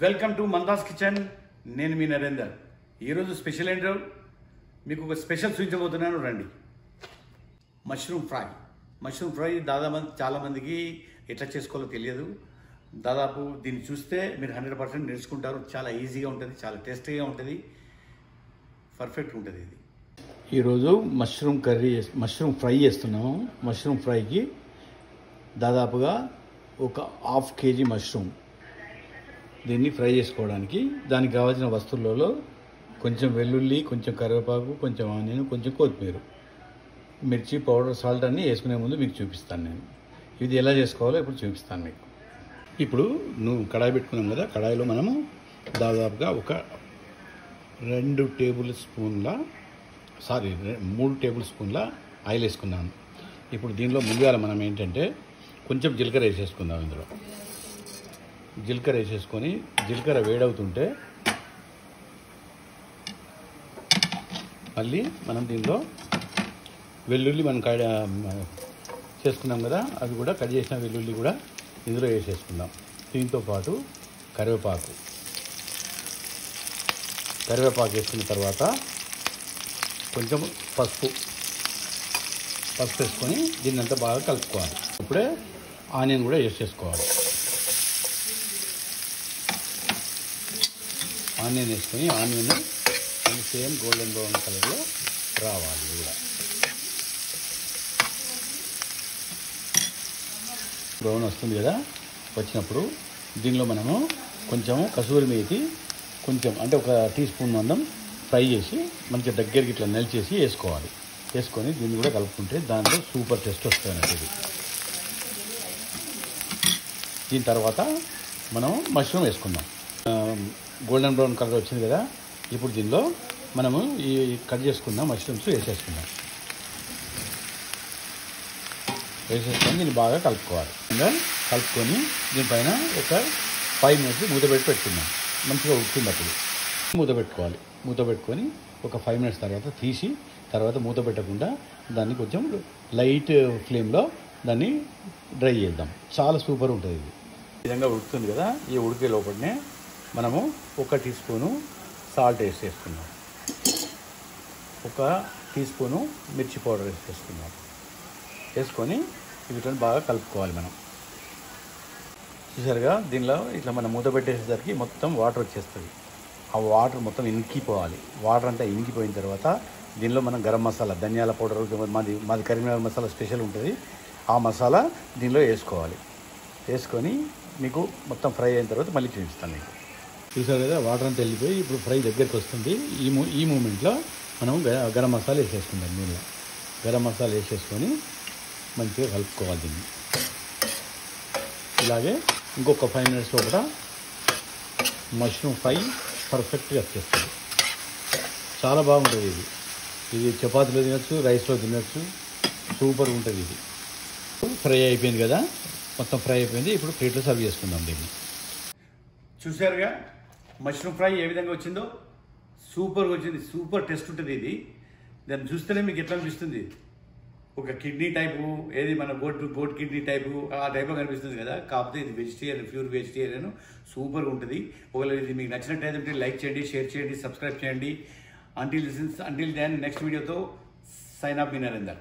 Welcome to మందాస్ kitchen. నేను మీ నరేందర్. ఈరోజు special ఏంటో మీకు ఒక స్పెషల్ చూపించబోతున్నాను, రండి. మష్రూమ్ ఫ్రై దాదాపు చాలామందికి ఎట్లా చేసుకోవాలో తెలియదు. దాదాపు దీన్ని చూస్తే మీరు 100% నేర్చుకుంటారు. చాలా ఈజీగా ఉంటుంది, చాలా టేస్టీగా ఉంటుంది, పర్ఫెక్ట్గా ఉంటుంది. ఇది ఈరోజు మష్రూమ్ ఫ్రై చేస్తున్నాము. మష్రూమ్ ఫ్రైకి దాదాపుగా ఒక 1/2 kg మష్రూమ్. దీన్ని ఫ్రై చేసుకోవడానికి దానికి కావాల్సిన వస్తువులలో కొంచెం వెల్లుల్లి, కొంచెం కరివేపాకు, కొంచెం ఆనియన్, కొంచెం కొత్తిమీర, మిర్చి పౌడర్, సాల్ట్ అన్నీ వేసుకునే ముందు మీకు చూపిస్తాను. నేను ఇది ఎలా చేసుకోవాలో ఇప్పుడు చూపిస్తాను మీకు. ఇప్పుడు నువ్వు కడాయి పెట్టుకున్నాం కదా, కడాయిలో మనము దాదాపుగా ఒక 3 టేబుల్ స్పూన్ల ఆయిల్ వేసుకున్నాను. ఇప్పుడు దీనిలో ముందుగా మనం ఏంటంటే కొంచెం జీలకర్ర వేసేసుకుందాం. ఇందులో జీలకర్ర వేసేసుకొని జీలకర్ర వేడవుతుంటే మళ్ళీ మనం దీనిలో వెల్లుల్లి మనం చేసుకున్నాం కదా, అవి కూడా కట్ చేసిన వెల్లుల్లి కూడా ఇందులో వేసేసుకుందాం. దీంతో పాటు కరివేపాకు వేసుకున్న తర్వాత కొంచెం పసుపు వేసుకొని దీన్ని అంతా బాగా కలుపుకోవాలి. ఇప్పుడే ఆనియన్ కూడా వేసేసుకోవాలి. ఆనియన్ వేసుకొని ఆనియన్ సేమ్ గోల్డెన్ బ్రౌన్ కలర్లో రావాలి. కూడా బ్రౌన్ వస్తుంది కదా, వచ్చినప్పుడు దీనిలో మనము కొంచెము కసూరి మేతి, కొంచెం అంటే ఒక టీ స్పూన్ మందం ఫ్రై చేసి మంచిగా దగ్గరికి ఇట్లా నలిచేసి వేసుకోవాలి. వేసుకొని దీన్ని కూడా కలుపుకుంటే దాంట్లో సూపర్ టేస్ట్ వస్తుంది అన్నట్టు. దీని తర్వాత మనం మష్రూమ్ వేసుకుందాం. గోల్డెన్ బ్రౌన్ కలర్ వచ్చింది కదా, ఇప్పుడు దీనిలో మనము ఈ కట్ చేసుకున్న మష్రూమ్స్ వేసేసుకుందాం. వేసేసుకొని దీన్ని బాగా కలుపుకోవాలి. కలుపుకొని దీనిపైన ఒక 5 minutes మూత పెట్టుకుందాం. మంచిగా ఉడికినప్పుడు మూత పెట్టుకొని ఒక 5 minutes తర్వాత తీసి, తర్వాత మూత పెట్టకుండా దాన్ని కొంచెం లైట్ ఫ్లేమ్లో దాన్ని డ్రై చేద్దాం. చాలా సూపర్ ఉంటుంది. ఇది ఈ విధంగా ఉడుకుతుంది కదా, ఈ ఉడికే లోపలనే మనము 1 టీ స్పూను సాల్ట్ వేసేసుకుందాం. 1 టీ స్పూను మిర్చి పౌడర్ వేసేసుకుందాం. వేసుకొని వీటిని బాగా కలుపుకోవాలి. మనం చూసారుగా, దీనిలో ఇట్లా మనం మూత పెట్టేసేసరికి మొత్తం వాటర్ వచ్చేస్తుంది. ఆ వాటర్ మొత్తం ఇంకిపోవాలి. వాటర్ అంతా ఇంకిపోయిన తర్వాత దీనిలో మనం గరం మసాలా, ధనియాల పౌడర్, మాది కరీంనగర్ మసాలా స్పెషల్ ఉంటుంది, ఆ మసాలా దీనిలో వేసుకోవాలి. వేసుకొని మీకు మొత్తం ఫ్రై అయిన తర్వాత మళ్ళీ చూపిస్తాను మీకు. చూసారు కదా, వాటర్ అంతా వెళ్ళిపోయి ఇప్పుడు ఫ్రై దగ్గరికి వస్తుంది. ఈ మూమెంట్లో మనం గరం మసాలా వేసేసుకుందాం. దీనిలో గరం మసాలా వేసేసుకొని మంచిగా కలుపుకోవాలి. దీన్ని ఇలాగే ఇంకొక 5 minutes కూడా మష్రూమ్ ఫ్రై పర్ఫెక్ట్గా వచ్చేస్తుంది. చాలా బాగుంటుంది. ఇది చపాతీలో తినచ్చు, రైస్లో తినచ్చు, సూపర్ ఉంటుంది. ఇది ఫ్రై అయిపోయింది కదా, మొత్తం ఫ్రై అయిపోయింది. ఇప్పుడు ప్లేట్లో సర్వ్ చేసుకుందాం. దీన్ని చూసారుగా, మష్రూమ్ ఫ్రై ఏ విధంగా వచ్చిందో సూపర్గా వచ్చింది. సూపర్ టేస్ట్ ఉంటుంది. ఇది దాన్ని చూస్తేనే మీకు ఎట్లా అనిపిస్తుంది, ఒక కిడ్నీ టైపు, ఏది మన గోట్ కిడ్నీ టైపు, ఆ టైప్లో కనిపిస్తుంది కదా. కాకపోతే ఇది వెజిటేరియన్, ప్యూర్ వెజిటేరియన్, సూపర్గా ఉంటుంది. ఒకవేళ ఇది మీకు నచ్చినట్టయితే లైక్ చేయండి, షేర్ చేయండి, సబ్స్క్రైబ్ చేయండి. అంటిల్ దెన్ నెక్స్ట్ వీడియోతో సైన్ ఆఫ్ మీ నరేందర్.